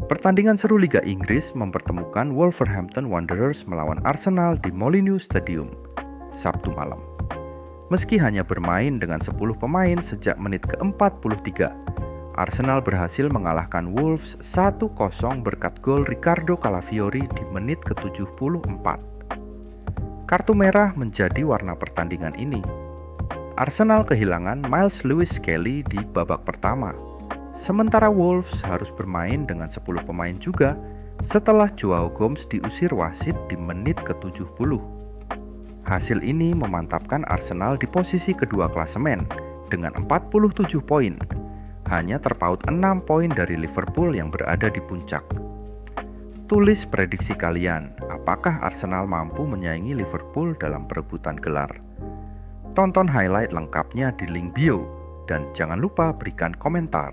Pertandingan seru Liga Inggris mempertemukan Wolverhampton Wanderers melawan Arsenal di Molineux Stadium, Sabtu malam. Meski hanya bermain dengan 10 pemain sejak menit ke-43, Arsenal berhasil mengalahkan Wolves 1-0 berkat gol Ricardo Calafiori di menit ke-74. Kartu merah menjadi warna pertandingan ini. Arsenal kehilangan Miles Lewis Kelly di babak pertama. Sementara Wolves harus bermain dengan 10 pemain juga setelah Joao Gomes diusir wasit di menit ke-70. Hasil ini memantapkan Arsenal di posisi kedua klasemen dengan 47 poin, hanya terpaut 6 poin dari Liverpool yang berada di puncak. Tulis prediksi kalian, apakah Arsenal mampu menyaingi Liverpool dalam perebutan gelar? Tonton highlight lengkapnya di link bio, dan jangan lupa berikan komentar.